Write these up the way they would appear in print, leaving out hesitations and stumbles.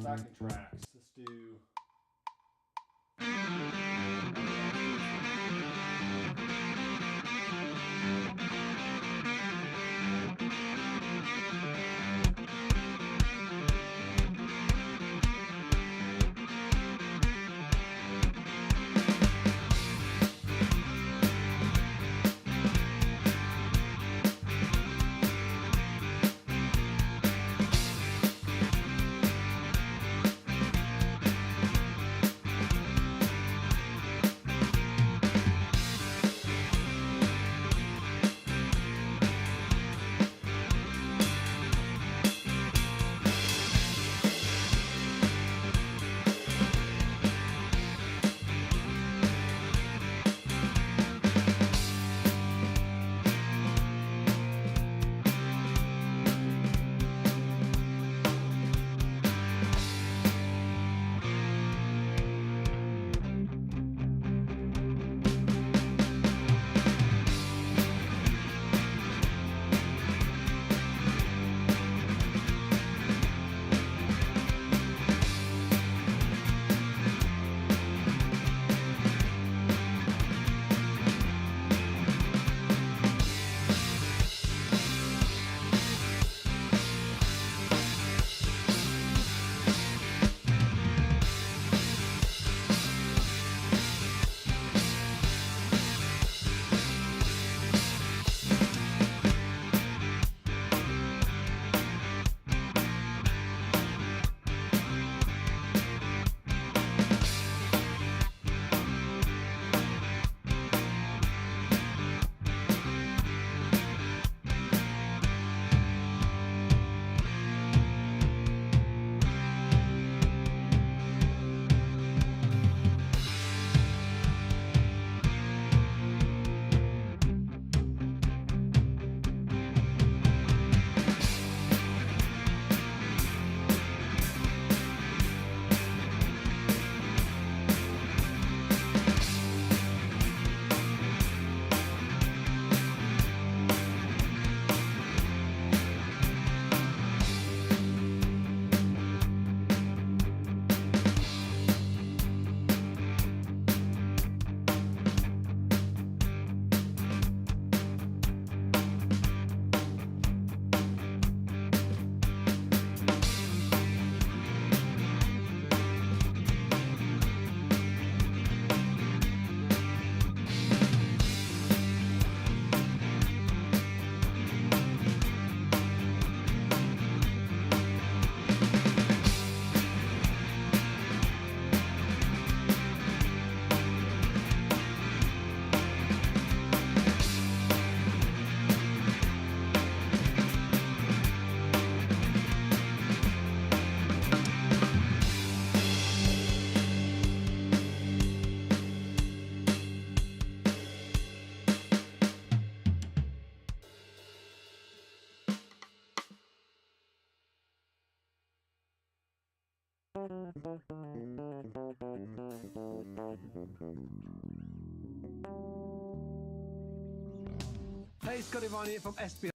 backing tracks. Let's do. Hey, Scott Ivani from SB.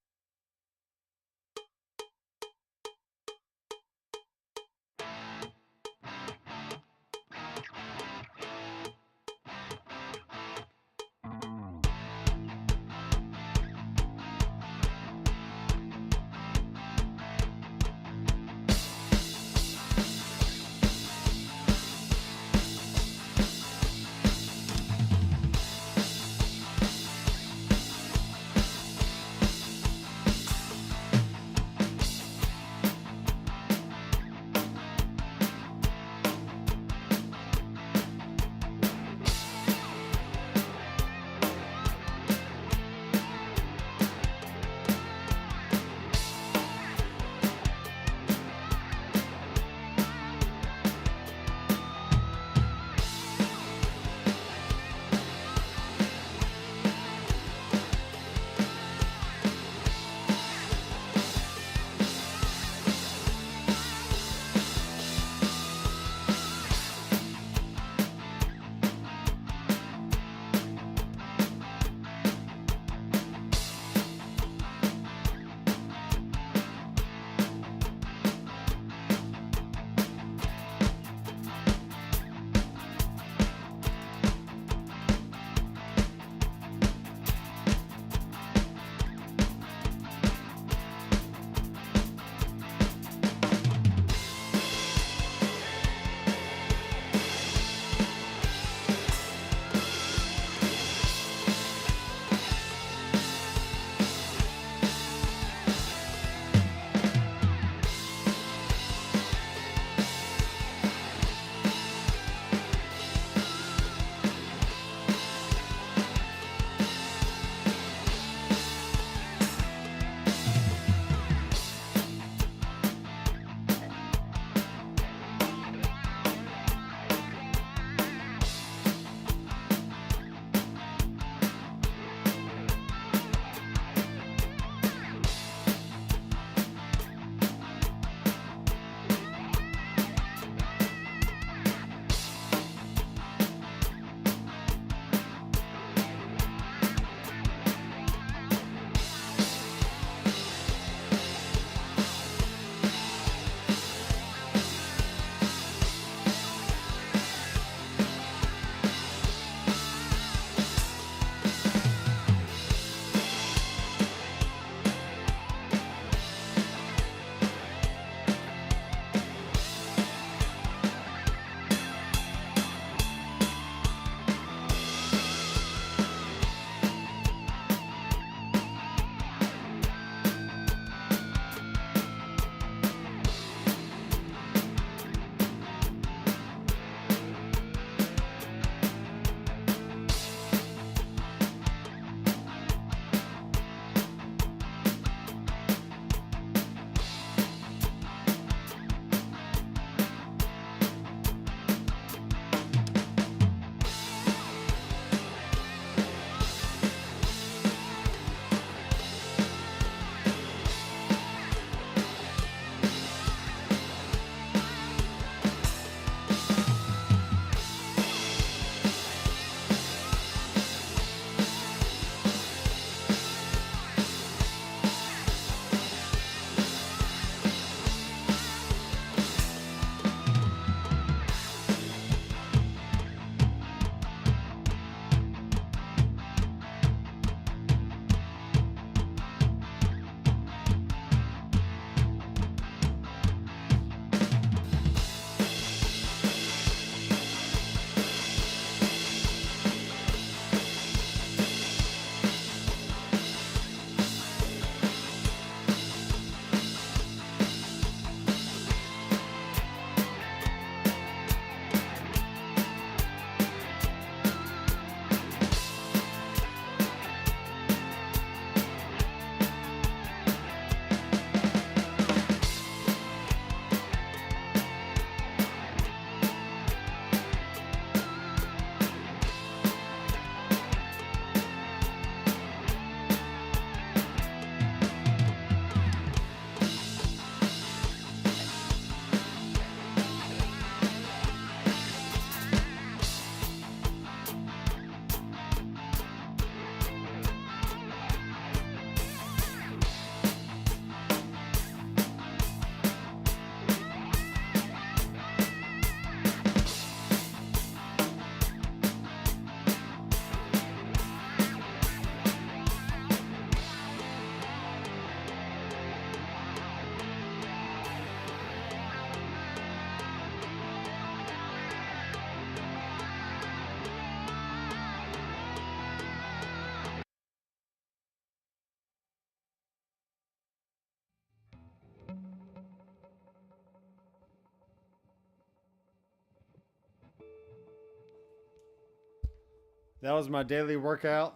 That was my daily workout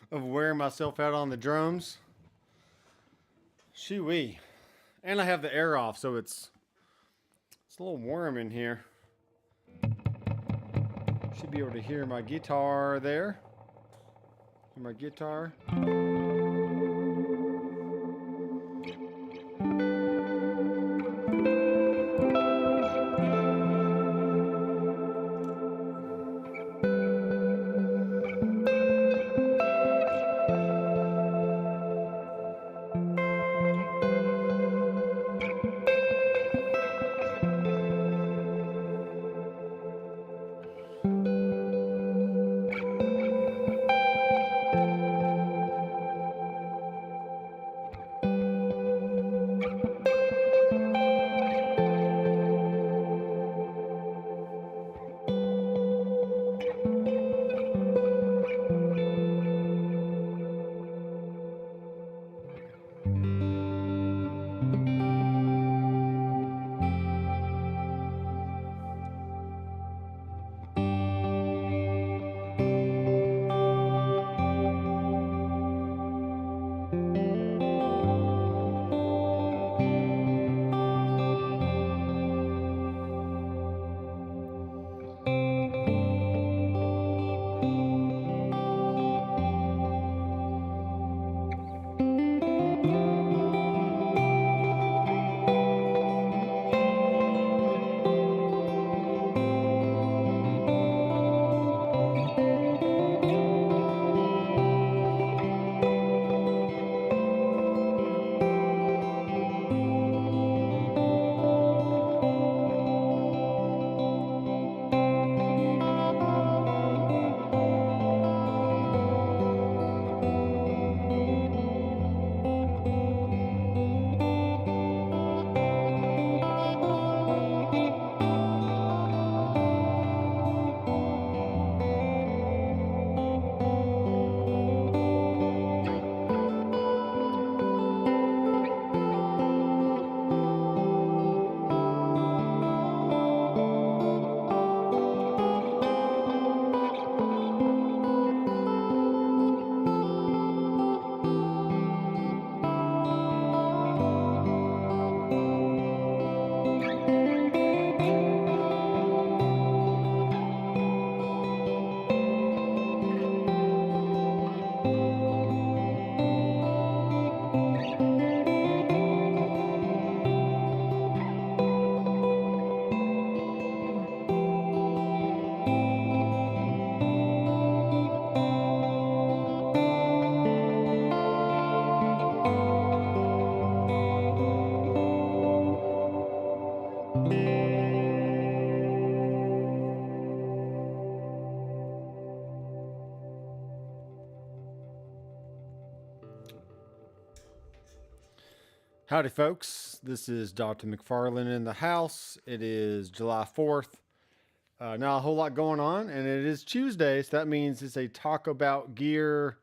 of wearing myself out on the drums. Shoo-wee. And I have the air off, so it's a little warm in here. Should be able to hear my guitar there. Hear my guitar. Howdy, folks. This is Doctor McFarland in the house. It is July 4th. Not a whole lot going on, and it is Tuesday, so that means it's a Tac-O-Bout gear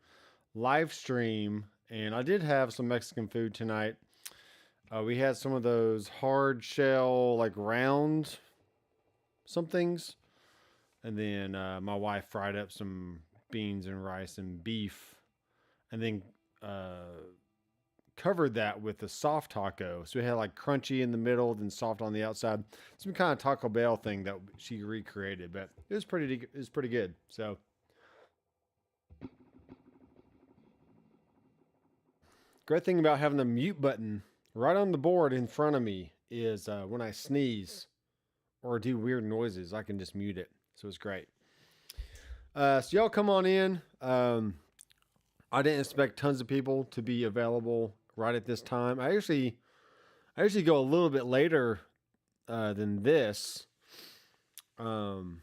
live stream. And I did have some Mexican food tonight. We had some of those hard shell, like round somethings. And then my wife fried up some beans and rice and beef. And then covered that with a soft taco. So we had like crunchy in the middle, then soft on the outside. Some kind of Taco Bell thing that she recreated, but it was pretty good. So great thing about having the mute button right on the board in front of me is when I sneeze or do weird noises, I can just mute it. So it's great. So y'all come on in. I didn't expect tons of people to be available right at this time. I usually go a little bit later than this. But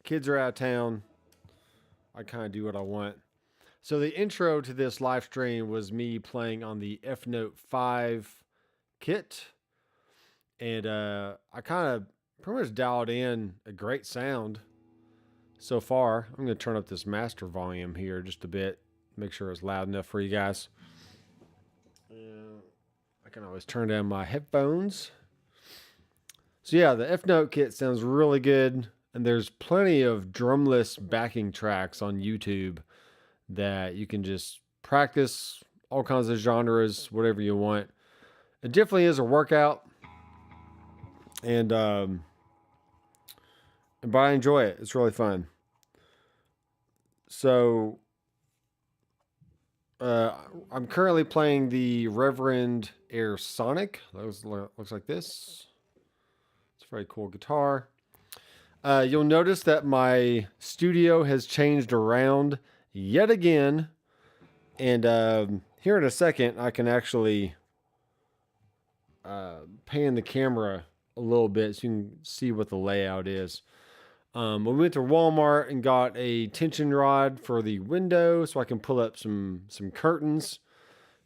kids are out of town. I kind of do what I want. So the intro to this live stream was me playing on the F Note 5 kit. And I kind of pretty much dialed in a great sound so far. I'm going to turn up this master volume here just a bit. Make sure it's loud enough for you guys. I can always turn down my headphones. So yeah, the F-Note kit sounds really good, and there's plenty of drumless backing tracks on YouTube that you can just practice all kinds of genres, whatever you want. It definitely is a workout, and but I enjoy it. It's really fun. So I'm currently playing the Reverend Air Sonic. Looks like this. It's a very cool guitar. You'll notice that my studio has changed around yet again. And here in a second, I can actually pan the camera a little bit so you can see what the layout is. We went to Walmart and got a tension rod for the window so I can pull up some curtains.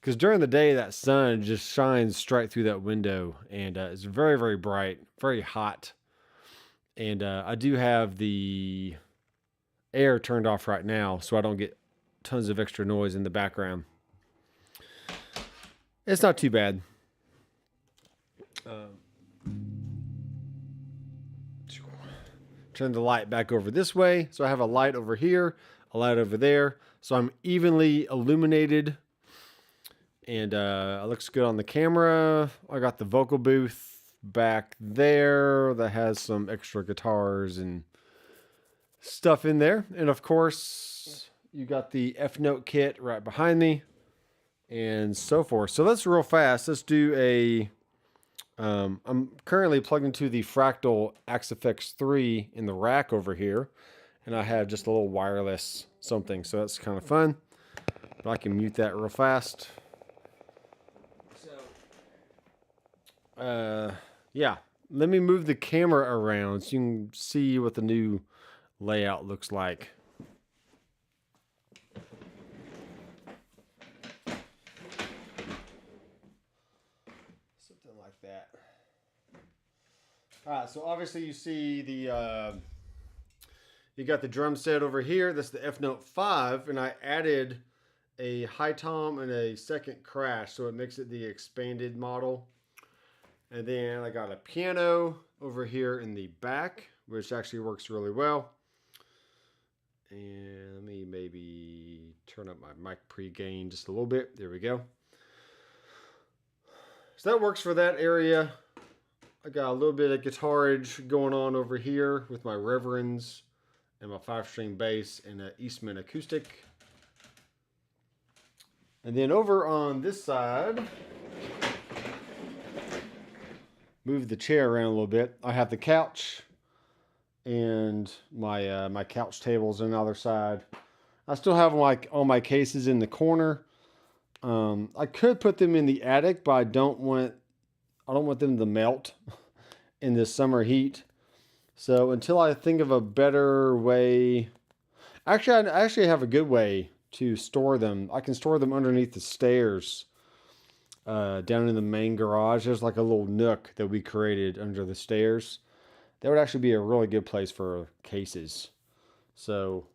Because during the day, that sun just shines straight through that window, and it's very, very bright, very hot. And I do have the air turned off right now so I don't get tons of extra noise in the background. It's not too bad. Turn the light back over this way. So I have a light over here, a light over there. So I'm evenly illuminated. And it looks good on the camera. I got the vocal booth back there that has some extra guitars and stuff in there. And of course, you got the F-Note kit right behind me and so forth. So let's real fast. Let's do a... I'm currently plugged into the Fractal Axe-Fx 3 in the rack over here. And I have just a little wireless something. So that's kind of fun. But I can mute that real fast. Yeah, let me move the camera around so you can see what the new layout looks like. Something like that. All right, so obviously you see the you got the drum set over here. That's the F-Note 5, and I added a high tom and a second crash, so it makes it the expanded model. And then I got a piano over here in the back, which actually works really well. And let me maybe turn up my mic pre-gain just a little bit. There we go. So that works for that area. I got a little bit of guitarage going on over here with my Reverends and my 5-string bass and an Eastman acoustic. And then over on this side, move the chair around a little bit. I have the couch and my my couch tables on the other side. I still have like all my cases in the corner. I could put them in the attic, but I don't want them to melt in this summer heat. So until I think of a better way, actually I actually have a good way to store them. I can store them underneath the stairs. Down in the main garage, there's like a little nook that we created under the stairs. That would actually be a really good place for cases. So,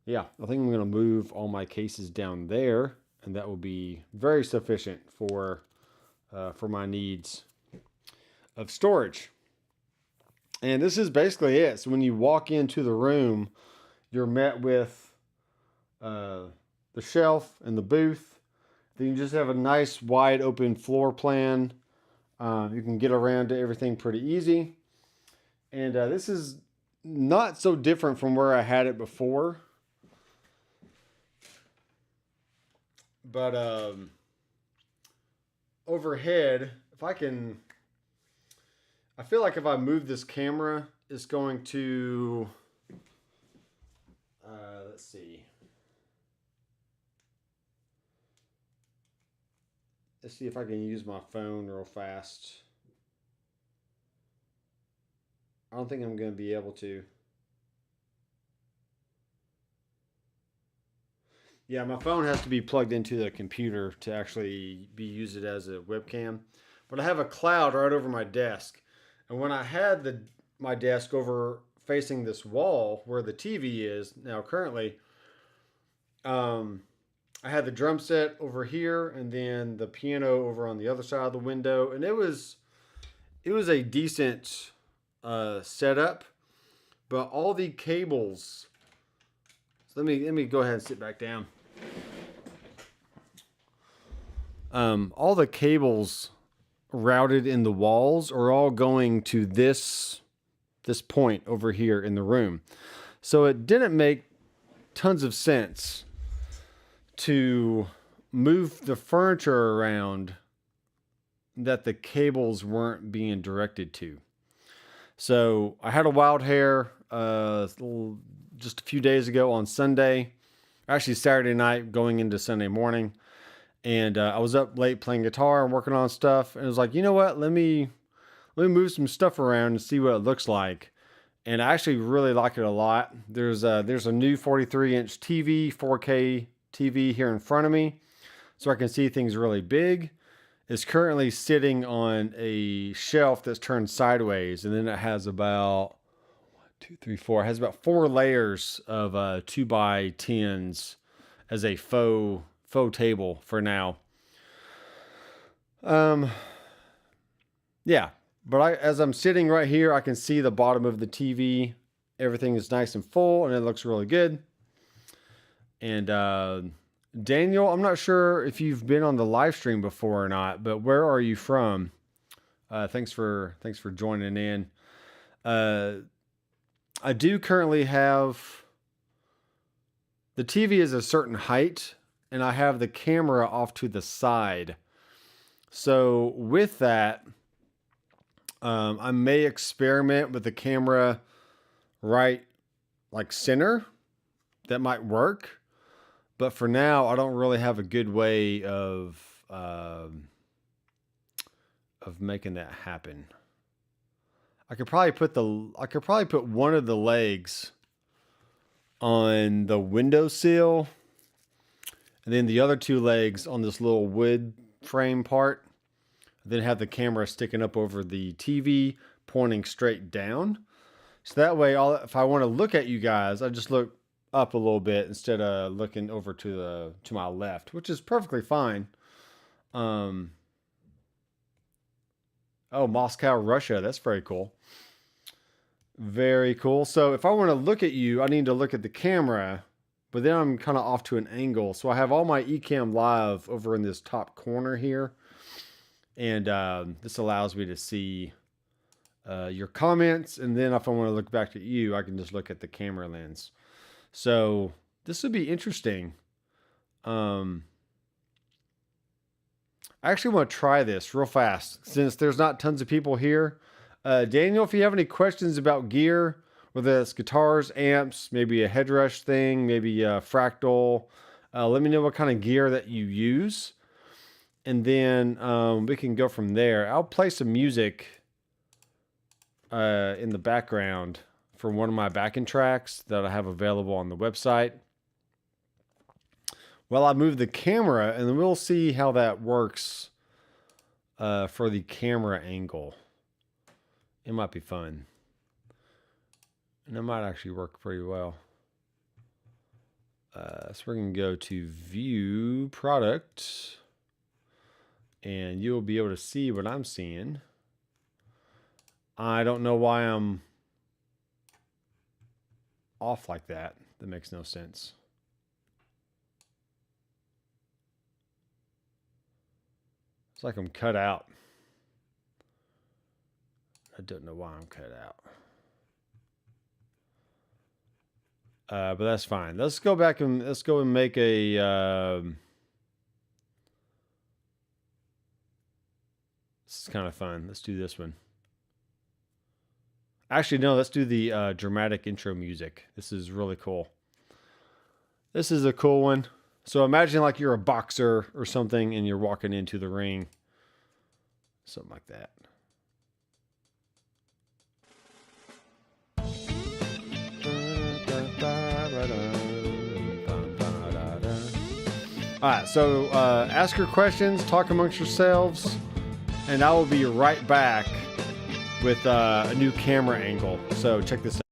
yeah, I think I'm going to move all my cases down there, and that will be very sufficient for my needs of storage. And this is basically it. So when you walk into the room, you're met with the shelf and the booth. Then you just have a nice wide open floor plan. You can get around to everything pretty easy. And this is not so different from where I had it before. But overhead, I feel like if I move this camera, it's going to, let's see. Let's see if I can use my phone real fast. I don't think I'm going to be able to. Yeah, my phone has to be plugged into the computer to actually be used as a webcam. But I have a cloud right over my desk. And when I had my desk over facing this wall where the TV is now currently, I had the drum set over here and then the piano over on the other side of the window. And it was it was a decent setup, but all the cables. So let me go ahead and sit back down. All the cables routed in the walls are all going to this point over here in the room. So it didn't make tons of sense to move the furniture around that the cables weren't being directed to. So I had a wild hair just a few days ago on Sunday, actually Saturday night going into Sunday morning. And I was up late playing guitar and working on stuff. And it was like, you know what? Let me move some stuff around and see what it looks like. And I actually really like it a lot. There's a new 43-inch TV, 4K TV here in front of me, so I can see things really big. It's currently sitting on a shelf that's turned sideways, and then it has about 4. It has about 4 layers of 2x10s as a faux table for now. Yeah, but as I'm sitting right here, I can see the bottom of the TV. Everything is nice and full, and it looks really good. And Daniel, I'm not sure if you've been on the live stream before or not, but where are you from? Thanks for joining in. I do currently have the TV is a certain height, and I have the camera off to the side. So with that, I may experiment with the camera right like center. That might work. But for now, I don't really have a good way of making that happen. I could probably put one of the legs on the windowsill, and then the other 2 legs on this little wood frame part. Then have the camera sticking up over the TV, pointing straight down. So that way, if I want to look at you guys, I just look up a little bit instead of looking over to my left, which is perfectly fine. Oh, Moscow, Russia. That's very cool. Very cool. So if I want to look at you, I need to look at the camera, but then I'm kind of off to an angle. So I have all my Ecamm Live over in this top corner here. And this allows me to see your comments. And then if I want to look back at you, I can just look at the camera lens. So this would be interesting. I actually want to try this real fast since there's not tons of people here. Daniel, if you have any questions about gear, whether it's guitars, amps, maybe a headrush thing, maybe a fractal, let me know what kind of gear that you use. And then we can go from there. I'll play some music in the background for one of my backing tracks that I have available on the website. Well, I move the camera, and then we'll see how that works for the camera angle. It might be fun. And it might actually work pretty well. So we're going to go to View Product. And you'll be able to see what I'm seeing. I don't know why I'm off like that. That makes no sense. It's like I'm cut out. I don't know why I'm cut out. But that's fine. Let's go back and make a... This is kind of fun. Let's do this one. Actually, no, let's do the dramatic intro music. This is really cool. This is a cool one. So imagine like you're a boxer or something and you're walking into the ring. Something like that. All right, so ask your questions, talk amongst yourselves, and I will be right back with a new camera angle. So check this out.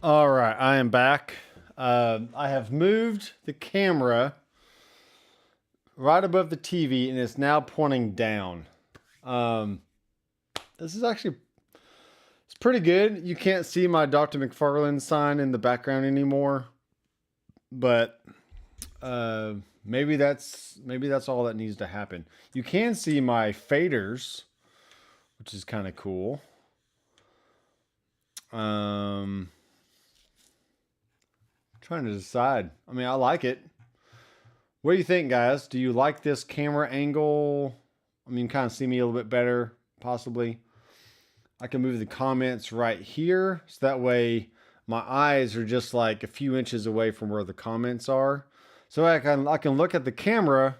All right, I am back. I have moved the camera right above the TV and it's now pointing down. This is actually, it's pretty good. You can't see my Doctor McFarland sign in the background anymore, but maybe that's all that needs to happen. You can see my faders, which is kind of cool. Trying to decide. I mean, I like it. What do you think, guys? Do you like this camera angle? I mean, kind of see me a little bit better, possibly. I can move the comments right here, so that way my eyes are just like a few inches away from where the comments are. So I can look at the camera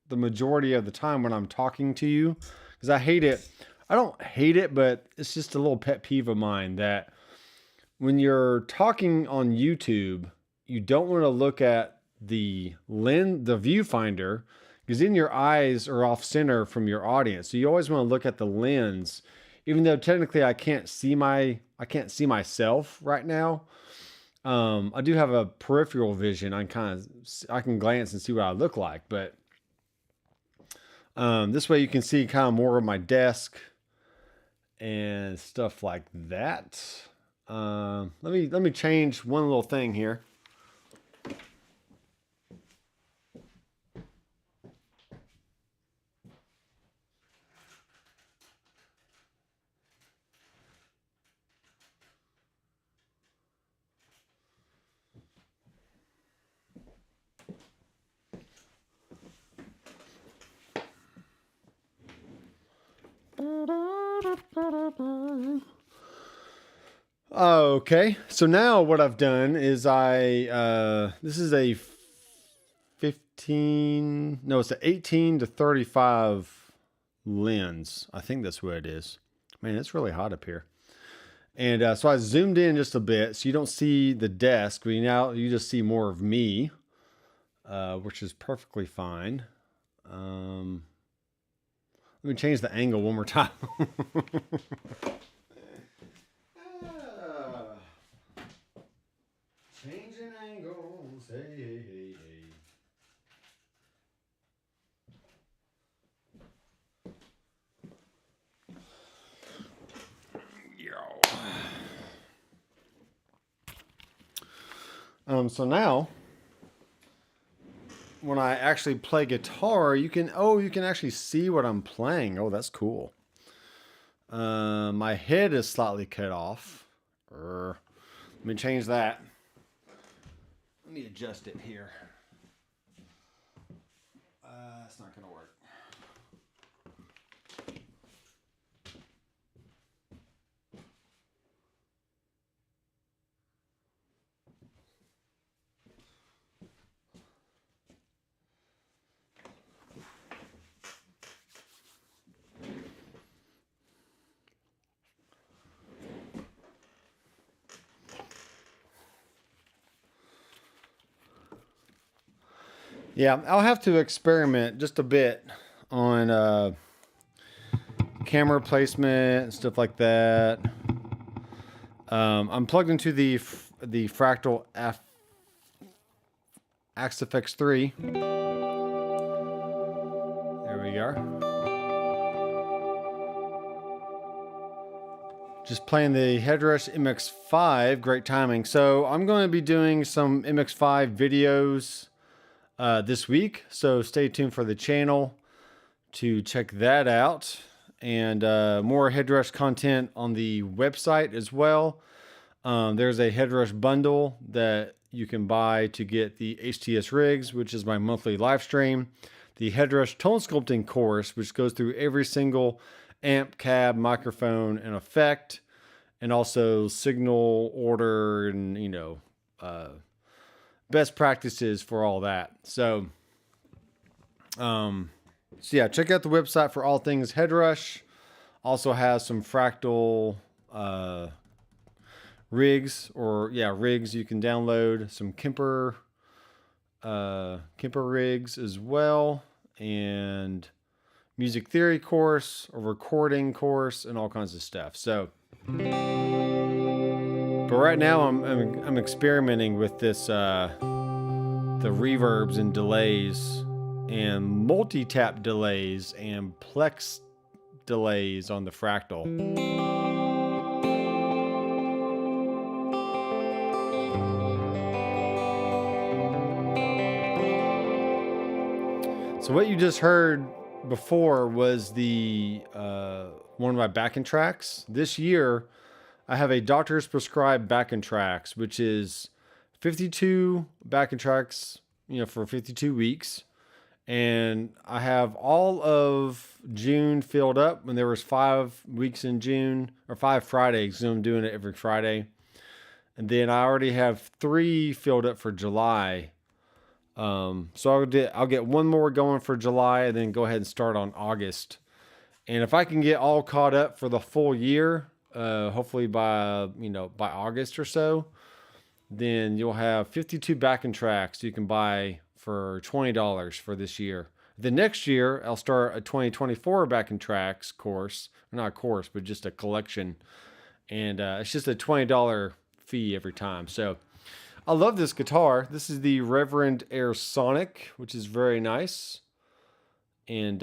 the majority of the time when I'm talking to you, because I hate it. I don't hate it, but it's just a little pet peeve of mine that when you're talking on YouTube, you don't want to look at the viewfinder, because then your eyes are off center from your audience. So you always want to look at the lens, even though technically I can't see myself right now. I do have a peripheral vision. I can glance and see what I look like, but this way you can see kind of more of my desk and stuff like that. Let me change one little thing here. Okay, so now what I've done is this is a 18 to 35 lens. I think that's what it is. Man, it's really hot up here. And so I zoomed in just a bit so you don't see the desk, but now you just see more of me, which is perfectly fine. Let me change the angle one more time. Changing angles, hey, hey, hey, hey. So now, when I actually play guitar, you can actually see what I'm playing. Oh, that's cool. My head is slightly cut off. Let me change that. Let me adjust it here. It's not going to work. Yeah, I'll have to experiment just a bit on camera placement and stuff like that. I'm plugged into the Fractal Axifx 3. There we are. Just playing the Headrush MX5. Great timing. So I'm going to be doing some MX5 videos this week, so stay tuned for the channel to check that out, and more Headrush content on the website as well. There's a Headrush bundle that you can buy to get the HTS rigs, which is my monthly live stream, the Headrush tone sculpting course, which goes through every single amp, cab, microphone, and effect, and also signal order and best practices for all that. So yeah, check out the website for all things Headrush. Also has some Fractal rigs you can download, some Kemper rigs as well, and music theory course, a recording course, and all kinds of stuff. So But right now I'm experimenting with this the reverbs and delays and multi-tap delays and plex delays on the Fractal. So what you just heard before was the one of my backing tracks. This year, I have a doctor's prescribed backing tracks, which is 52 backing tracks, for 52 weeks. And I have all of June filled up when there was 5 weeks in June, or 5 Fridays, so I'm doing it every Friday. And then I already have 3 filled up for July. So I'll get one more going for July and then go ahead and start on August. And if I can get all caught up for the full year, hopefully by August or so, then you'll have 52 backing tracks you can buy for $20 for this year. The next year, I'll start a 2024 backing tracks course. Not a course, but just a collection. And it's just a $20 fee every time. So I love this guitar. This is the Reverend Air Sonic, which is very nice. And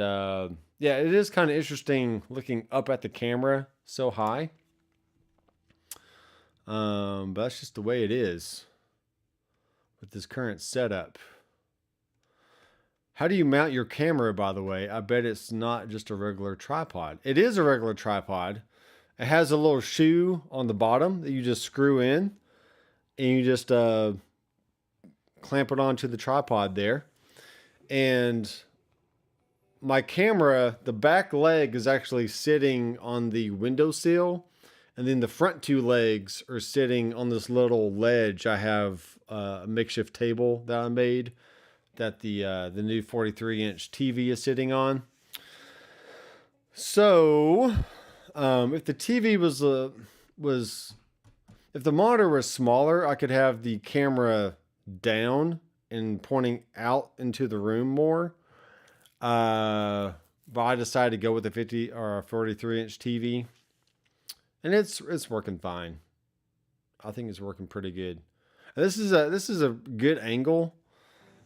yeah, it is kind of interesting looking up at the camera so high. But that's just the way it is with this current setup. How do you mount your camera, by the way? I bet it's not just a regular tripod. It is a regular tripod. It has a little shoe on the bottom that you just screw in. And you just clamp it onto the tripod there. And my camera, the back leg is actually sitting on the windowsill. And then the front 2 legs are sitting on this little ledge. I have a makeshift table that I made that the new 43-inch TV is sitting on. So if the TV if the monitor was smaller, I could have the camera down and pointing out into the room more. But I decided to go with a 50 or a 43-inch TV. And it's working fine. I think it's working pretty good. And this is a good angle.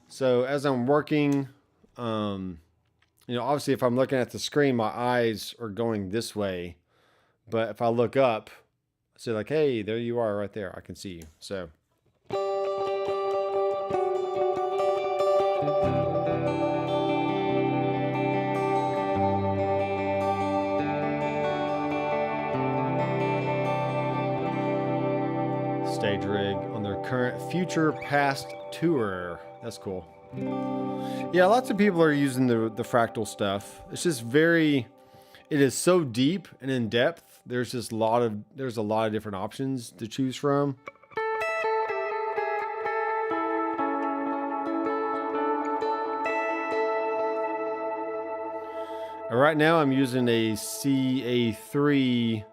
So as I'm working, obviously if I'm looking at the screen, my eyes are going this way. But if I look up, I say like, hey, there you are right there. I can see you. So. Stage rig on their current Future Past tour. That's cool. Yeah, lots of people are using the fractal stuff. It's just it is so deep and in depth. There's a lot of different options to choose from. And right now I'm using a CA3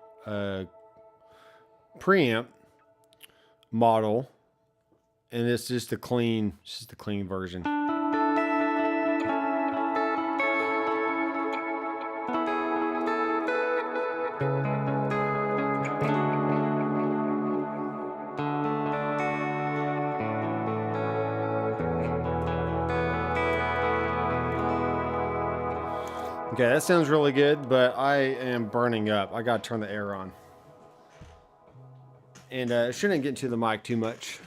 preamp model, and it's just the clean version. Okay, that sounds really good, but I am burning up. I gotta turn the air on. And it shouldn't get into the mic too much.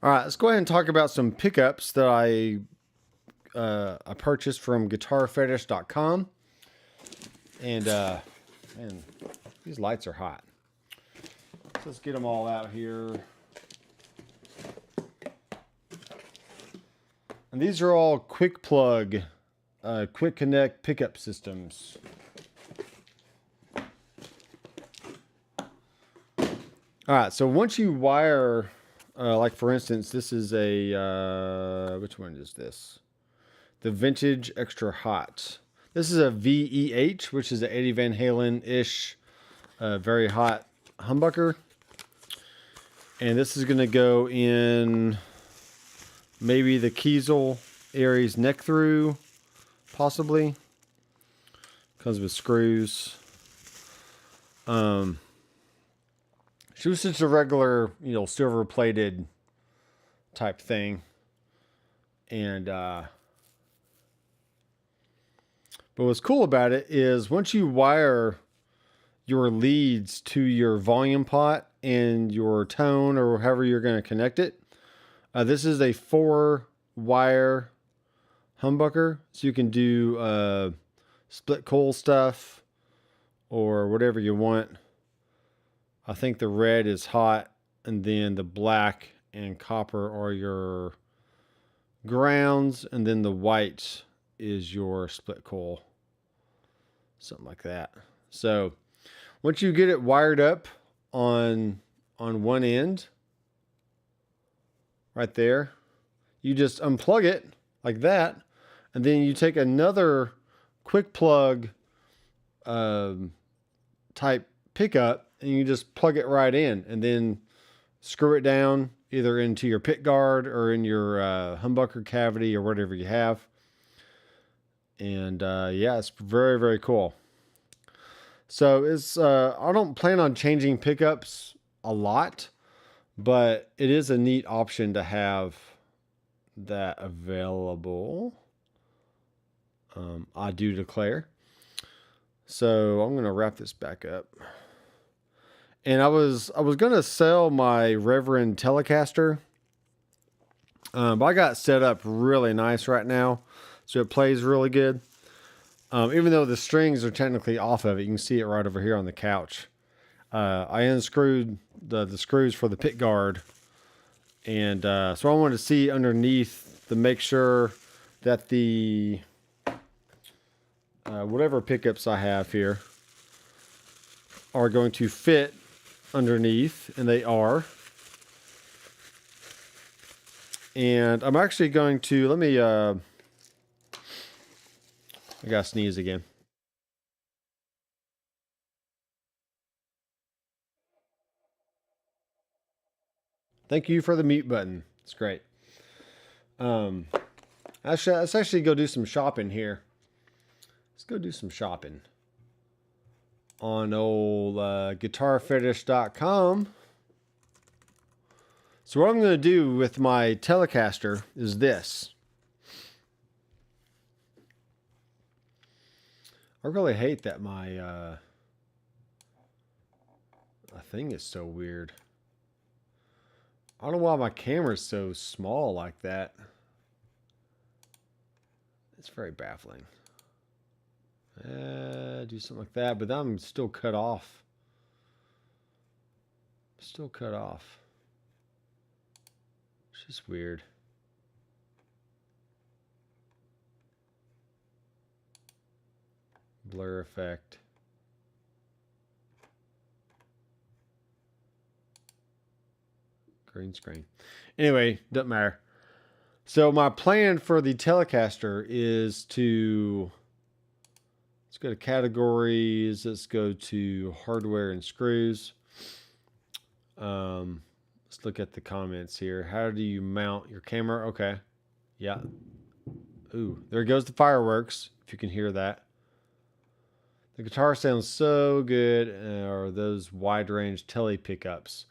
All right, let's go ahead and talk about some pickups that I purchased from guitarfetish.com. And man, these lights are hot. So let's get them all out here. And And these are all quick plug, quick connect pickup systems. All right, so once you wire, like for instance, this is a, which one is this? The Vintage Extra Hot. This is a VEH, which is an Eddie Van Halen-ish, very hot humbucker. And this is going to go in maybe the Kiesel Aries neck through, possibly. Comes with screws. She was just a regular, silver plated type thing. And, but what's cool about it is once you wire your leads to your volume pot and your tone or however you're going to connect it, this is a 4-wire humbucker. So you can do split coil stuff or whatever you want. I think the red is hot, and then the black and copper are your grounds, and then the white is your split coil. Something like that. So once you get it wired up on one end, right there, you just unplug it like that, and then you take another quick plug type pickup, and you just plug it right in, and then screw it down either into your pick guard or in your humbucker cavity or whatever you have. And yeah, it's very, very cool. So it's I don't plan on changing pickups a lot, but it is a neat option to have that available. I do declare. So I'm gonna wrap this back up. And I was gonna sell my Reverend Telecaster, but I got set up really nice right now, so it plays really good. Even though the strings are technically off of it, you can see it right over here on the couch. I unscrewed the screws for the pick guard, and so I wanted to see underneath to make sure that the whatever pickups I have here are going to fit underneath, and they are. And I'm actually going to, let me, I gotta sneeze again. Thank you for the mute button. It's great. Let's actually go do some shopping here. Let's go do some shopping on old guitarfetish.com. So what I'm going to do with my Telecaster is this. I really hate that my thing is so weird. I don't know why my camera's so small like that. It's very baffling. Do something like that, but I'm still cut off. Still cut off. It's just weird. Blur effect. Green screen. Anyway, doesn't matter. So my plan for the Telecaster is to, let's go to categories. Let's go to hardware and screws. Let's look at the comments here. How do you mount your camera? Okay. Yeah. Ooh, there goes the fireworks, if you can hear that. The guitar sounds so good, or those wide range tele pickups.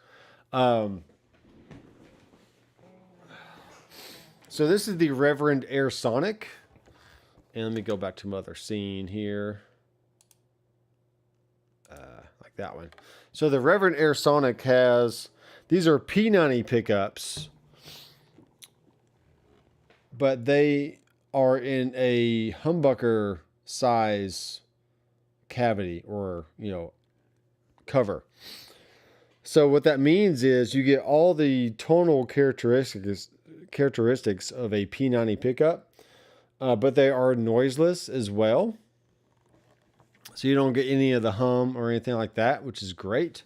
So this is the Reverend Air Sonic. And let me go back to my other scene here. Like that one. So the Reverend Air Sonic has, these are P90 pickups, but they are in a humbucker size cavity, or cover. So what that means is you get all the tonal characteristics characteristics of a P90 pickup, but they are noiseless as well. So you don't get any of the hum or anything like that, which is great.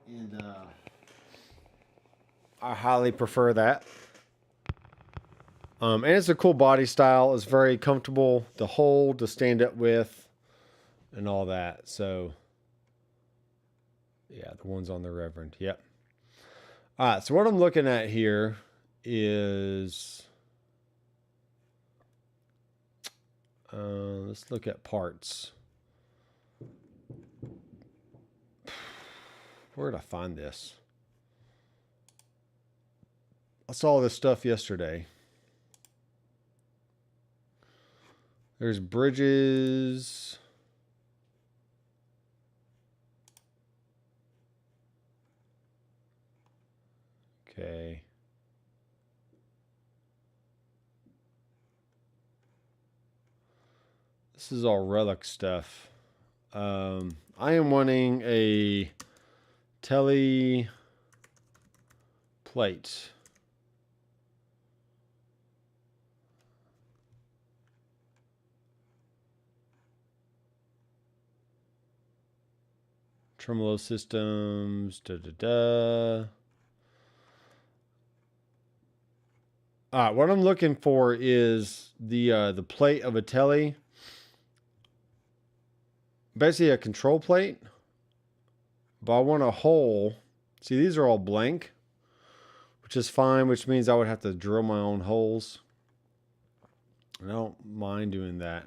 And I highly prefer that. And it's a cool body style. It's very comfortable to hold, to stand up with, and all that. So, yeah, the ones on the Reverend. Yep. All right, so what I'm looking at here is... let's look at parts. Where did I find this? I saw this stuff yesterday. There's bridges. Okay. This is all relic stuff. I am wanting a tele plate. Tremolo systems. All right, what I'm looking for is the plate of a tele. Basically a control plate. But I want a hole. See, these are all blank, which is fine, which means I would have to drill my own holes. I don't mind doing that.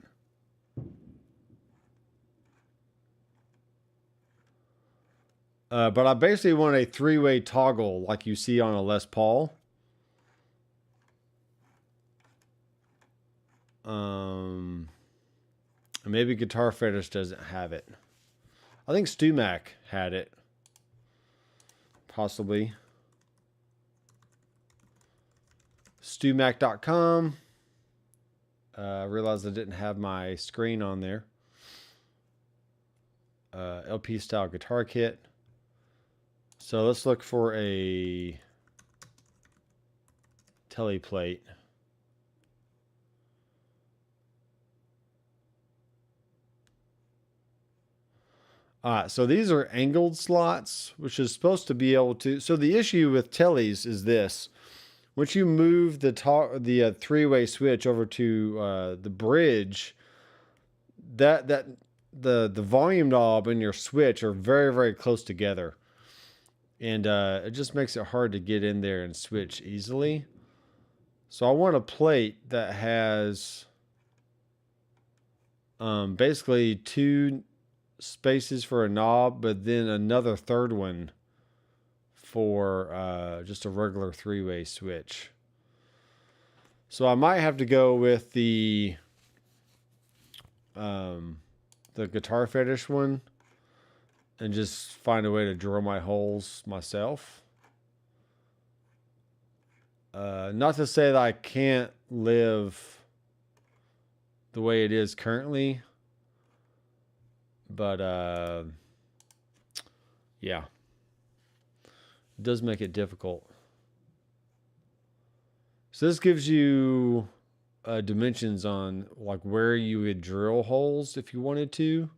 But I basically want a three-way toggle like you see on a Les Paul. Maybe Guitar Fetish doesn't have it. I think StewMac had it. Possibly. StewMac.com. I realized I didn't have my screen on there. LP style guitar kit. So let's look for a tele plate. So these are angled slots, which is supposed to be able to... So the issue with teles is this. Once you move the three-way switch over to the bridge, the volume knob and your switch are very, very close together. And it just makes it hard to get in there and switch easily. So I want a plate that has basically two spaces for a knob, but then another third one for just a regular three-way switch. So I might have to go with the Guitar Fetish one and just find a way to drill my holes myself. Not to say that I can't live the way it is currently, but yeah, it does make it difficult. So this gives you dimensions on like where you would drill holes if you wanted to.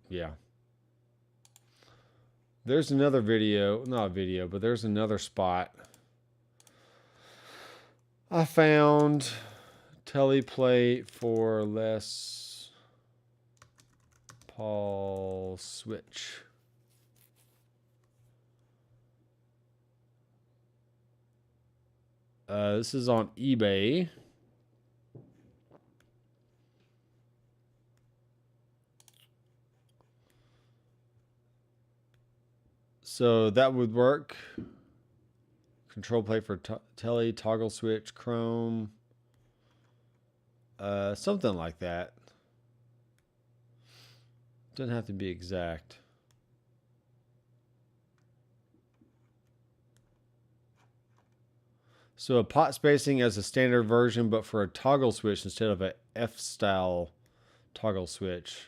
Yeah. There's another video, not a video, but there's another spot. I found teleplate for Les Paul switch. This is on eBay. So that would work. Control plate for tele, toggle switch, chrome. Something like that. Doesn't have to be exact. So a pot spacing as a standard version, but for a toggle switch instead of a F-style toggle switch.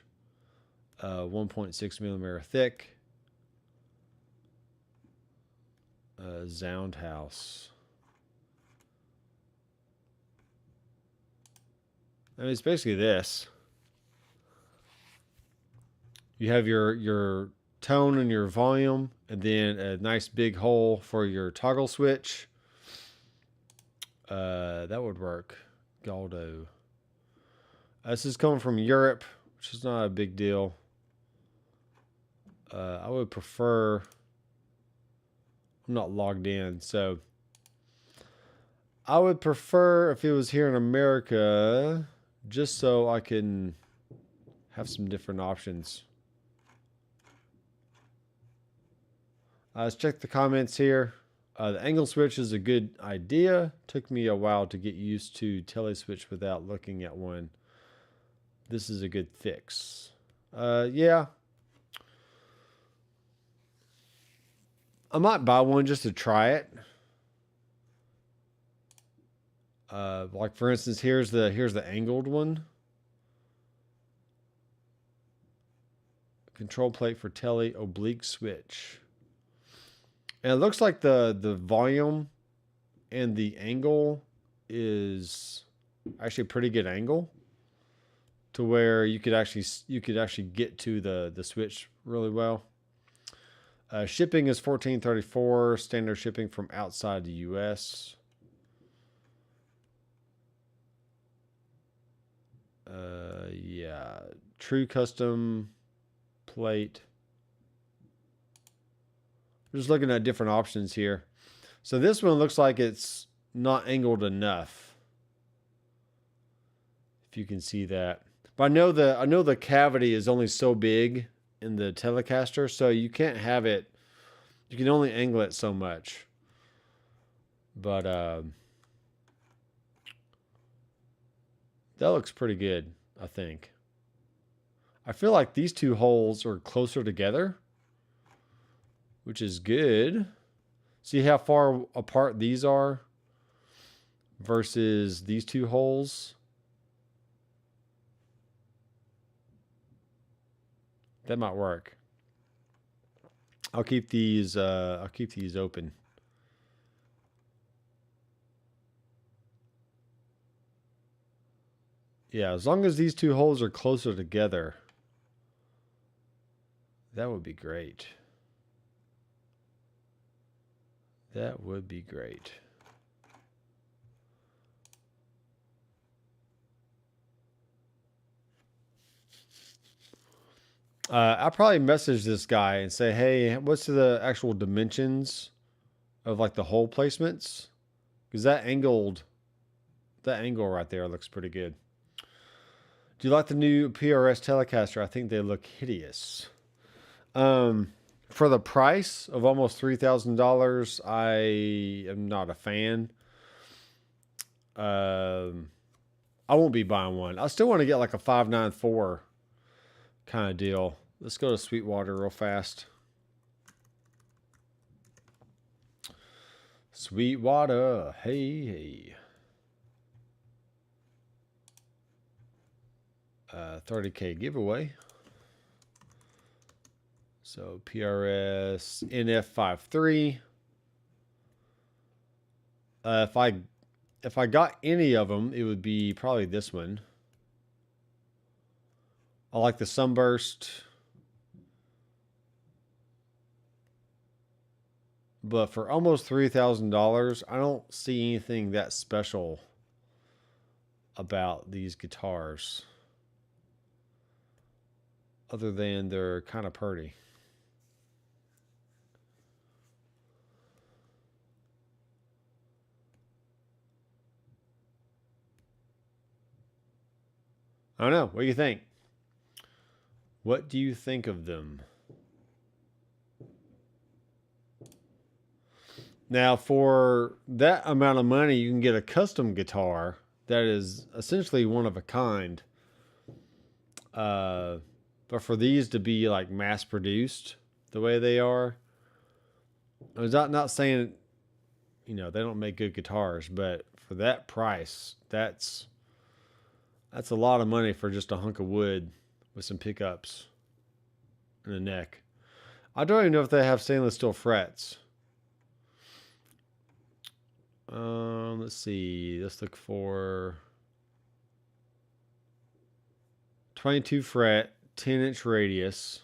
1.6 millimeter thick. Sound house. I mean, it's basically this. You have your tone and your volume, and then a nice big hole for your toggle switch. That would work. Galdo. This is coming from Europe, which is not a big deal. I would prefer... I'm not logged in, so... I would prefer if it was here in America, just so I can have some different options. Let's check the comments here. The angle switch is a good idea. Took me a while to get used to tele-switch without looking at one. This is a good fix. Yeah. I might buy one just to try it. Like for instance, here's the angled one. Control plate for tele oblique switch. And it looks like the volume and the angle is actually a pretty good angle to where you could actually get to the switch really well. Shipping is $14.34, standard shipping from outside the US. Yeah, true custom plate. We're just looking at different options here. So this one looks like it's not angled enough. If you can see that. But I know the cavity is only so big in the Telecaster, so you can't have it. You can only angle it so much. But that looks pretty good, I think. I feel like these two holes are closer together, which is good. See how far apart these are versus these two holes? That might work. I'll keep these open. Yeah, as long as these two holes are closer together, that would be great. That would be great. I'll probably message this guy and say, hey, what's the actual dimensions of like the hole placements? Because that angle right there looks pretty good. Do you like the new PRS Telecaster? I think they look hideous. For the price of almost $3,000, I am not a fan. I won't be buying one. I still want to get like a 594 kind of deal. Let's go to Sweetwater real fast. Sweetwater, hey. 30K giveaway. So PRS NF53. If I got any of them, it would be probably this one. I like the Sunburst. But for almost $3,000, I don't see anything that special about these guitars. Other than they're kind of pretty. I don't know. What do you think? What do you think of them? Now, for that amount of money, you can get a custom guitar that is essentially one of a kind. But for these to be like mass produced the way they are, I was not saying, you know, they don't make good guitars, but for that price, that's a lot of money for just a hunk of wood with some pickups. in the neck. I don't even know if they have stainless steel frets. Let's see. Let's look for 22 fret, 10-inch radius.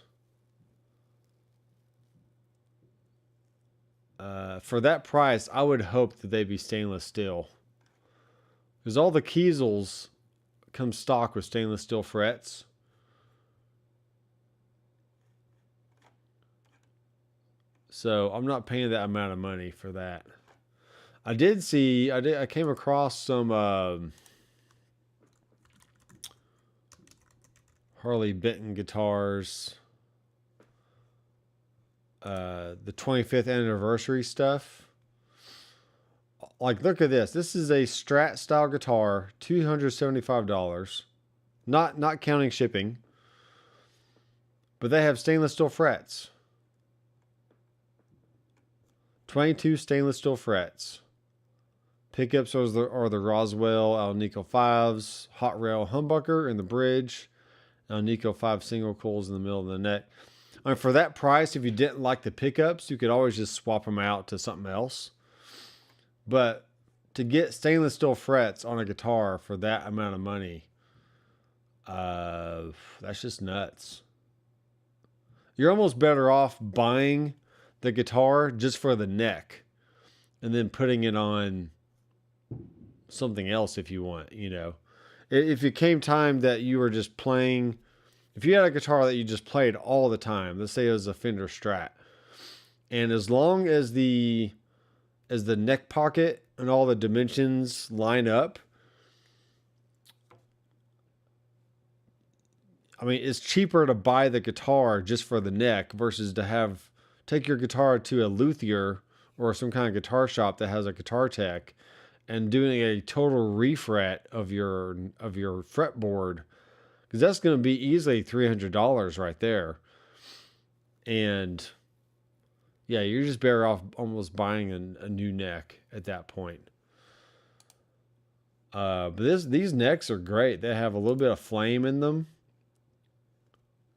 For that price, I would hope that they'd be stainless steel. Because all the Kiesels come stock with stainless steel frets. So I'm not paying that amount of money for that. I came across some Harley Benton guitars. The 25th anniversary stuff. Like, look at this. This is a Strat style guitar, $275. Not counting shipping. But they have stainless steel frets. 22 stainless steel frets. Pickups are the Roswell Alnico 5s, hot rail humbucker in the bridge, Alnico 5 single coils in the middle of the neck. I mean, for that price, if you didn't like the pickups, you could always just swap them out to something else. But to get stainless steel frets on a guitar for that amount of money, that's just nuts. You're almost better off buying the guitar just for the neck and then putting it on something else if you want, you know. If it came time that you were just playing, if you had a guitar that you just played all the time, let's say it was a Fender Strat, and as long as the neck pocket and all the dimensions line up, I mean, it's cheaper to buy the guitar just for the neck versus to take your guitar to a luthier or some kind of guitar shop that has a guitar tech and doing a total refret of your fretboard, because that's going to be easily $300 right there. And yeah, you're just better off almost buying a new neck at that point. But these necks are great. They have a little bit of flame in them.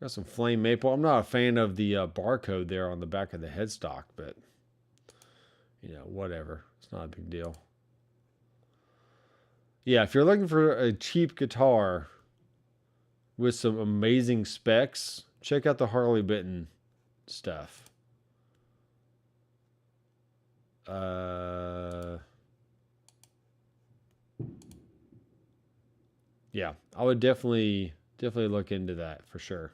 Got some flame maple. I'm not a fan of the barcode there on the back of the headstock, but you know, whatever. It's not a big deal. Yeah, if you're looking for a cheap guitar with some amazing specs, check out the Harley Benton stuff. Yeah, I would definitely look into that for sure.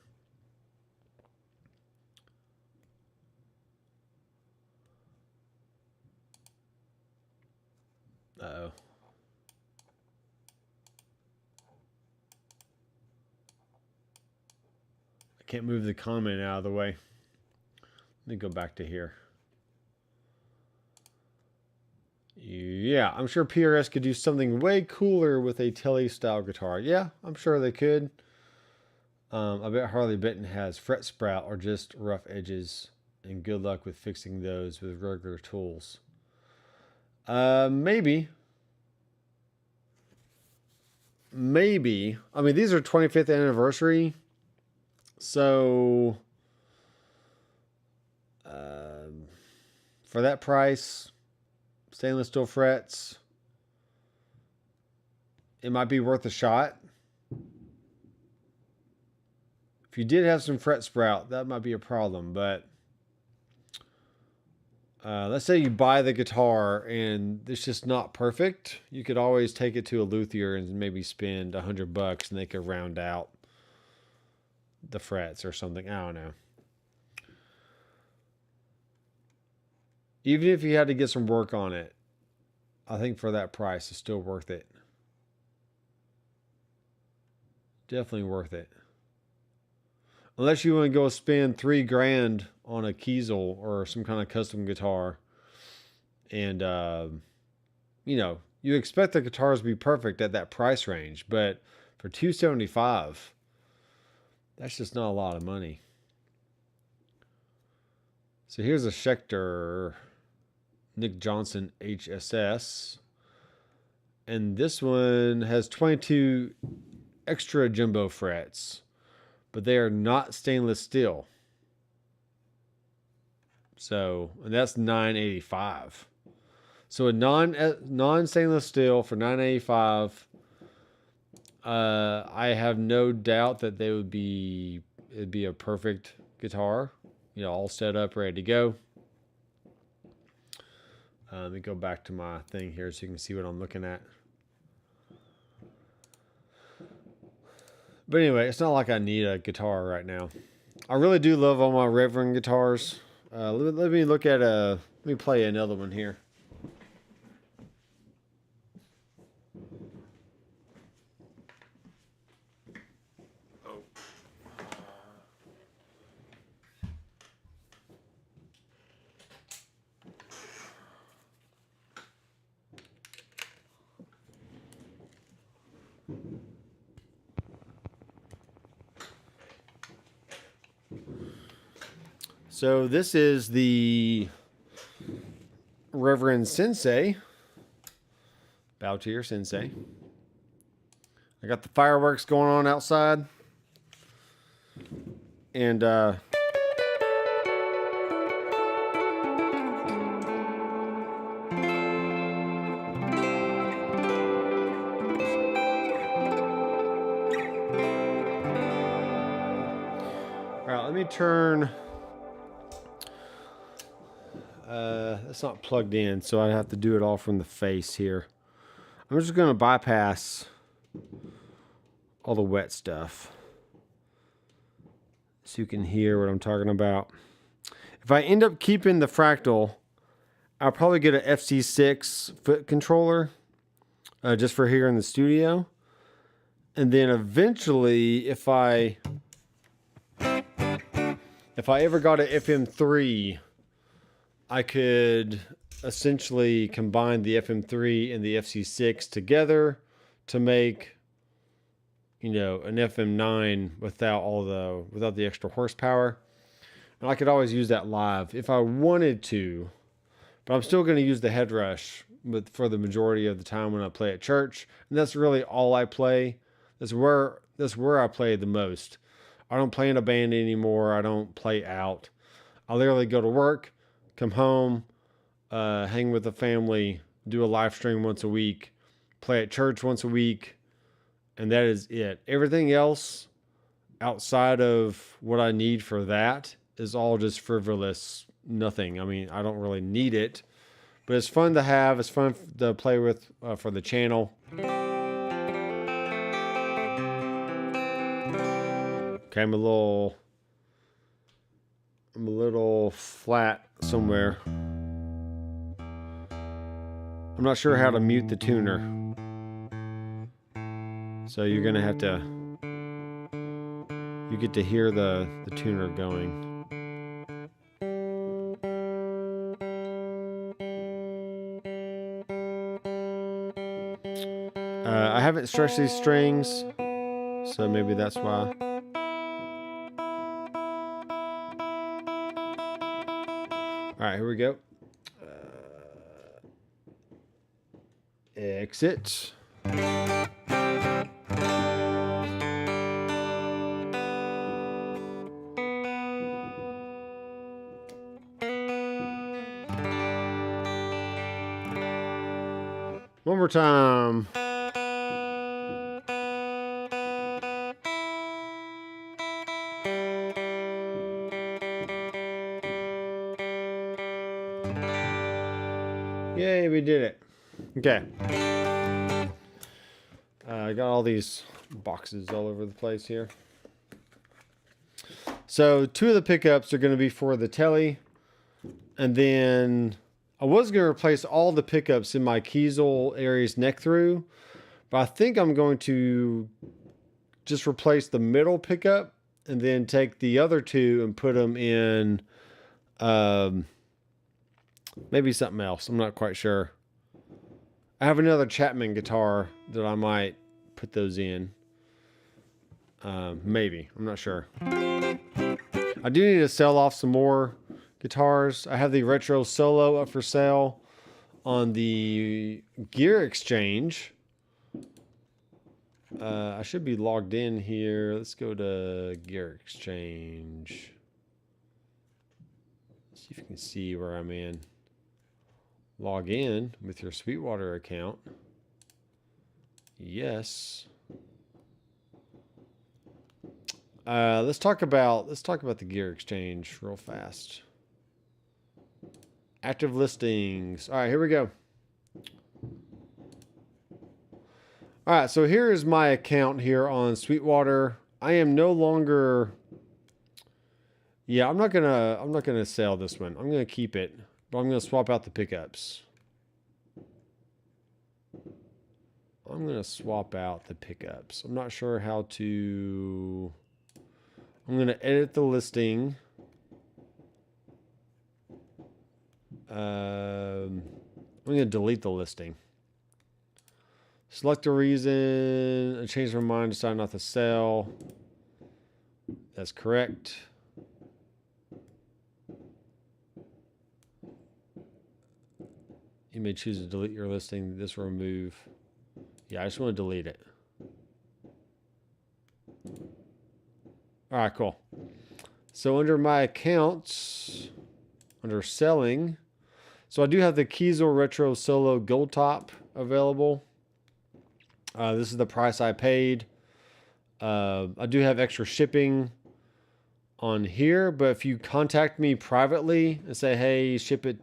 Uh-oh. I can't move the comment out of the way. Let me go back to here. Yeah, I'm sure PRS could do something way cooler with a Tele style guitar. Yeah, I'm sure they could. I bet Harley Benton has fret sprout or just rough edges, and good luck with fixing those with regular tools. Maybe. I mean, these are 25th anniversary, so for that price, stainless steel frets, it might be worth a shot. If you did have some fret sprout, that might be a problem, but let's say you buy the guitar and it's just not perfect. You could always take it to a luthier and maybe spend $100 and they could round out the frets or something. I don't know. Even if you had to get some work on it, I think for that price, it's still worth it. Definitely worth it. Unless you want to go spend $3,000 on a Kiesel or some kind of custom guitar. And, you know, you expect the guitars to be perfect at that price range. But for $275, that's just not a lot of money. So here's a Schecter Nick Johnson HSS. And this one has 22 extra jumbo frets, but they are not stainless steel. So, and that's $9.85. So a non stainless steel for $9.85. I have no doubt that it'd be a perfect guitar, all set up, ready to go. Let me go back to my thing here so you can see what I'm looking at. But anyway, it's not like I need a guitar right now. I really do love all my Reverend guitars. Let me look at let me play another one here. So this is the Reverend Sensei. Bow to your Sensei. I got the fireworks going on outside. And all right, let me turn. It's not plugged in, so I have to do it all from the face here. I'm just going to bypass all the wet stuff so you can hear what I'm talking about. If I end up keeping the fractal, I'll probably get an FC6 foot controller just for here in the studio. And then eventually, if I ever got an FM3, I could essentially combine the FM3 and the FC6 together to make, an FM9 without the extra horsepower. And I could always use that live if I wanted to, but I'm still going to use the head rush for the majority of the time when I play at church. And that's really all I play. That's where I play the most. I don't play in a band anymore. I don't play out. I literally go to work, come home, hang with the family, do a live stream once a week, play at church once a week, and that is it. Everything else outside of what I need for that is all just frivolous nothing. I mean, I don't really need it, but it's fun to have. It's fun to play with for the channel. Okay, I'm a little flat somewhere. I'm not sure how to mute the tuner. So you're gonna have to, you get to hear the tuner going. I haven't stretched these strings, so maybe that's why. All right, here we go. Exit. One more time. Yay, we did it. Okay. I got all these boxes all over the place here. So 2 of the pickups are going to be for the telly. And then I was going to replace all the pickups in my Kiesel Aries neck through. But I think I'm going to just replace the middle pickup and then take the other 2 and put them in maybe something else. I'm not quite sure. I have another Chapman guitar that I might put those in. Maybe. I'm not sure. I do need to sell off some more guitars. I have the Retro Solo up for sale on the Gear Exchange. I should be logged in here. Let's go to Gear Exchange. See if you can see where I'm in. Log in with your Sweetwater account. Yes. Let's talk about the gear exchange real fast. Active listings. All right, here we go. All right, so here is my account here on Sweetwater. I am no longer. Yeah, I'm not gonna sell this one. I'm gonna keep it, but I'm gonna swap out the pickups. I'm gonna swap out the pickups. I'm not sure how to. I'm gonna edit the listing. I'm gonna delete the listing. Select a reason. I changed my mind. Decide not to sell. That's correct. You may choose to delete your listing. This will remove. Yeah, I just want to delete it. All right, cool. So under my accounts, under selling, so I do have the Kiesel Retro Solo Gold Top available. This is the price I paid. I do have extra shipping on here, but if you contact me privately and say, hey, ship it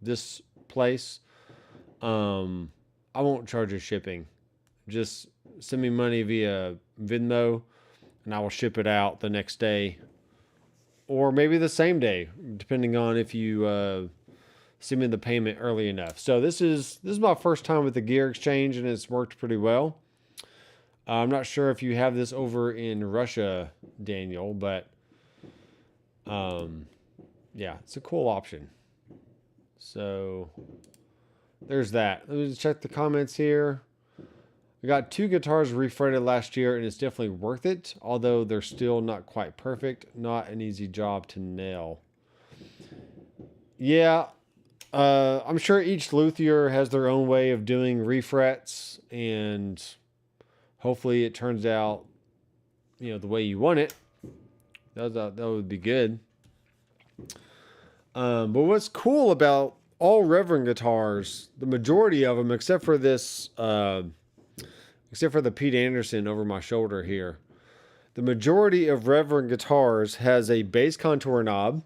this place, I won't charge you shipping. Just send me money via Venmo and I will ship it out the next day or maybe the same day, depending on if you send me the payment early enough. So this is my first time with the gear exchange and it's worked pretty well. I'm not sure if you have this over in Russia, Daniel, but yeah, it's a cool option. So there's that. Let me just check the comments here. I got 2 guitars refretted last year and it's definitely worth it, although they're still not quite perfect. Not an easy job to nail. Yeah, I'm sure each luthier has their own way of doing refrets and hopefully it turns out, the way you want it. That would be good. But what's cool about all Reverend guitars, the majority of them, except for this, except for the Pete Anderson over my shoulder here, the majority of Reverend guitars has a bass contour knob.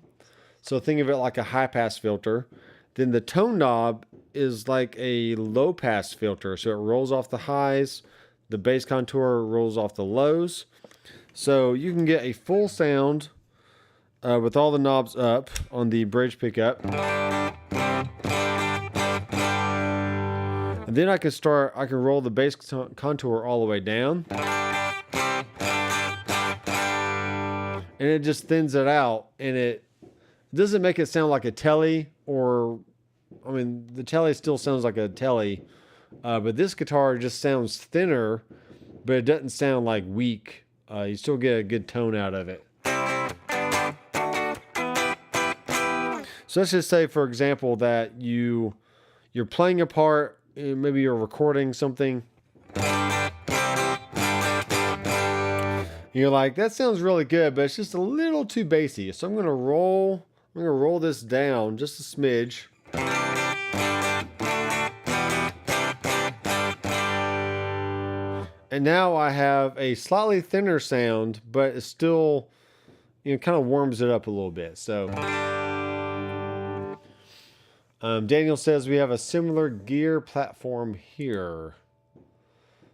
So think of it like a high pass filter. Then the tone knob is like a low pass filter. So it rolls off the highs. The bass contour rolls off the lows. So you can get a full sound with all the knobs up on the bridge pickup. And then I can roll the bass contour all the way down. And it just thins it out. And it doesn't make it sound like a telly the telly still sounds like a telly. But this guitar just sounds thinner, but it doesn't sound like weak. You still get a good tone out of it. So let's just say, for example, that you're playing a part, maybe you're recording something. You're like, that sounds really good, but it's just a little too bassy. So I'm gonna roll this down just a smidge. And now I have a slightly thinner sound, but it still, kind of warms it up a little bit. So, Daniel says we have a similar gear platform here.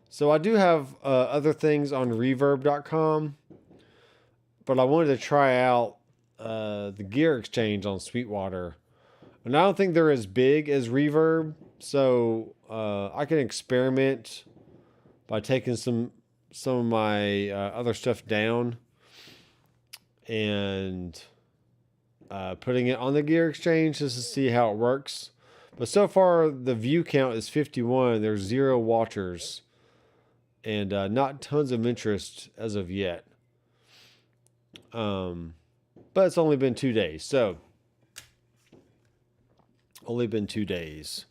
So I do have other things on reverb.com, but I wanted to try out the gear exchange on Sweetwater. And I don't think they're as big as Reverb, so I can experiment by taking some of my other stuff down and putting it on the gear exchange just to see how it works. But so far the view count is 51. There's 0 watchers and not tons of interest as of yet. But it's only been 2 days. So only been 2 days.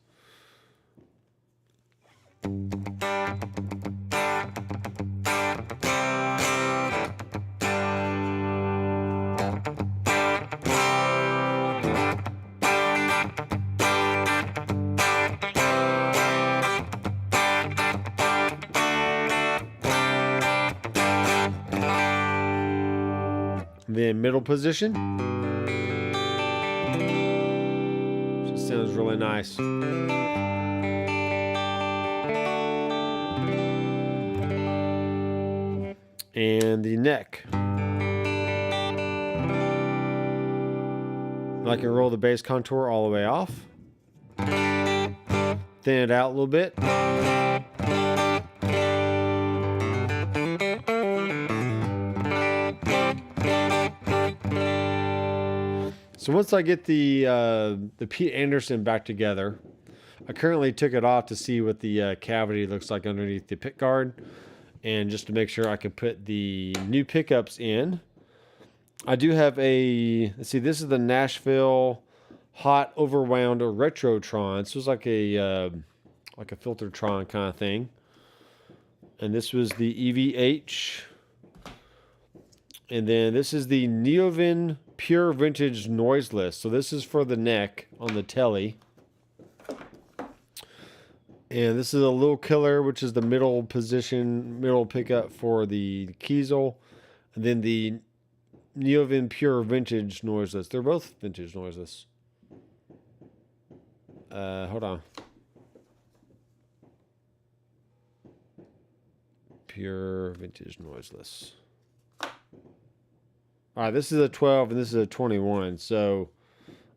Then middle position. Just sounds really nice. And the neck. I can roll the bass contour all the way off. Thin it out a little bit. So once I get the Pete Anderson back together, I currently took it off to see what the cavity looks like underneath the pick guard, and just to make sure I can put the new pickups in. I do have a, let's see, this is the Nashville Hot Overwound or Retrotron. So it's like a Filtertron kind of thing. And this was the EVH. And then this is the Neovin Pure Vintage Noiseless. So this is for the neck on the telly. And this is a Little Killer, which is the middle position, middle pickup for the Kiesel. And then the Neovin Pure Vintage Noiseless. They're both vintage noiseless. Hold on. Pure Vintage Noiseless. All right, this is a 12 and this is a 21. So,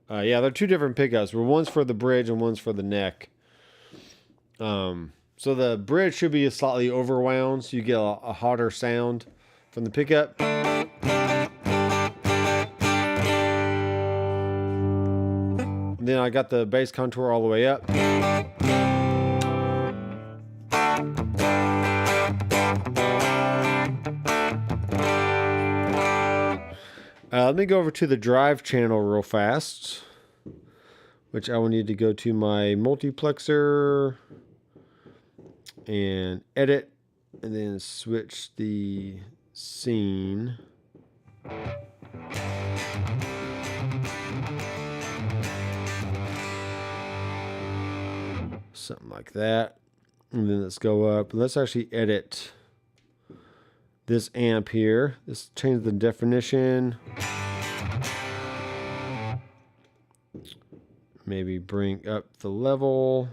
yeah, they're two different pickups. But one's for the bridge and one's for the neck. So the bridge should be slightly overwound, so you get a hotter sound from the pickup. Then I got the bass contour all the way up. Let me go over to the drive channel real fast, which I will need to go to my multiplexer and edit, and then switch the scene. Something like that. And then let's go up. Let's actually edit this amp here. Let's change the definition. Maybe bring up the level.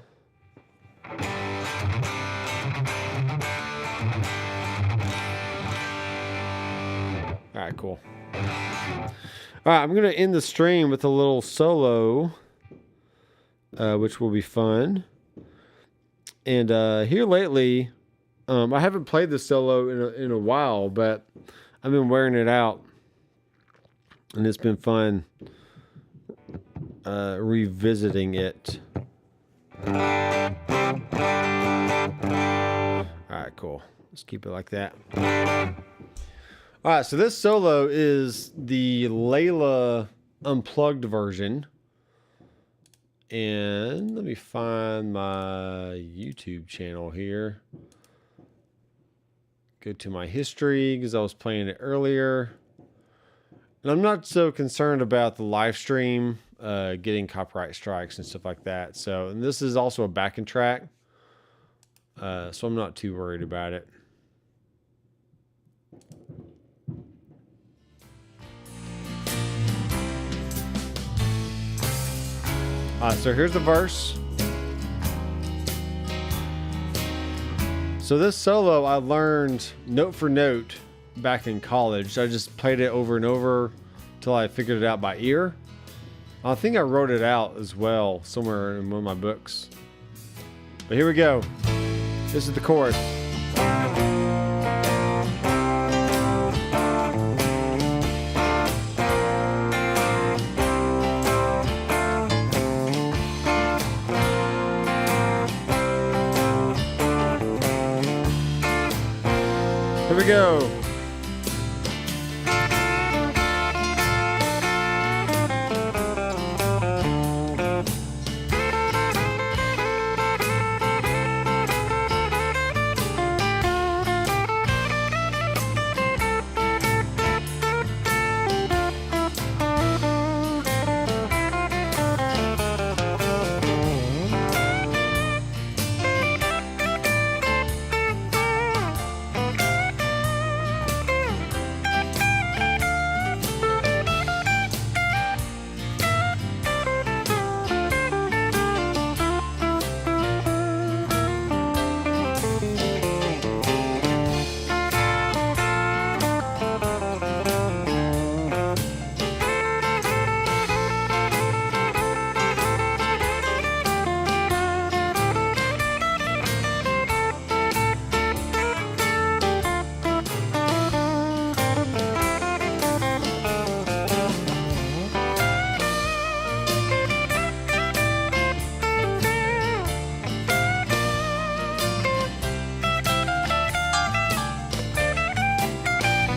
All right, cool. All right, I'm going to end the stream with a little solo, which will be fun. And here lately, I haven't played the solo in a while, but I've been wearing it out, and it's been fun revisiting it. All right, cool. Let's keep it like that. All right, so this solo is the Layla unplugged version. And let me find my YouTube channel here. Go to my history because I was playing it earlier. And I'm not so concerned about the live stream getting copyright strikes and stuff like that. So, and this is also a backing track. So I'm not too worried about it. So here's the verse. So this solo I learned note for note back in college. I just played it over and over until I figured it out by ear. I think I wrote it out as well somewhere in one of my books. But here we go. This is the chorus. Here we go.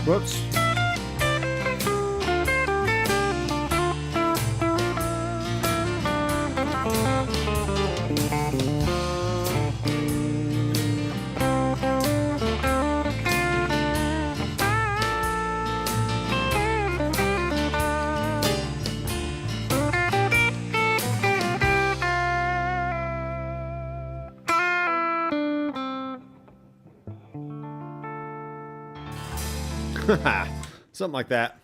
Whoops. Something like that.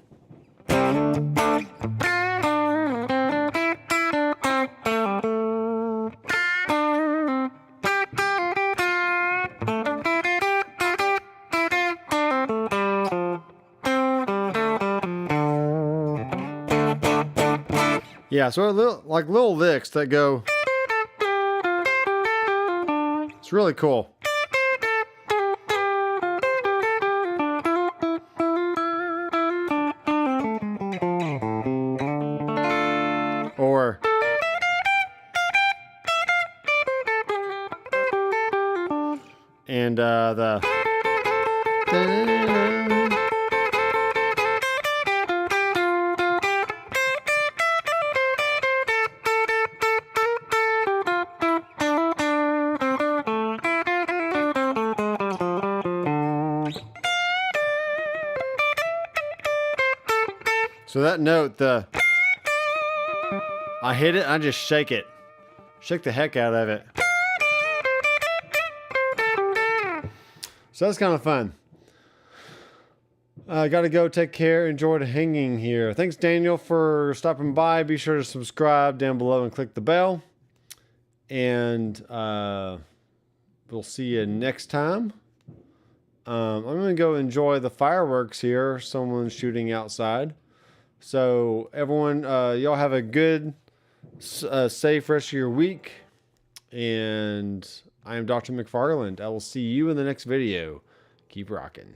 Yeah, so little licks that go. It's really cool. Or and the so that note, I hit it, I just shake it. Shake the heck out of it. So that's kind of fun. I got to go. Take care. Enjoyed hanging here. Thanks, Daniel, for stopping by. Be sure to subscribe down below and click the bell. And we'll see you next time. I'm going to go enjoy the fireworks here. Someone's shooting outside. So everyone, y'all have a good, safe rest of your week. And I am Dr. McFarland. I will see you in the next video. Keep rocking.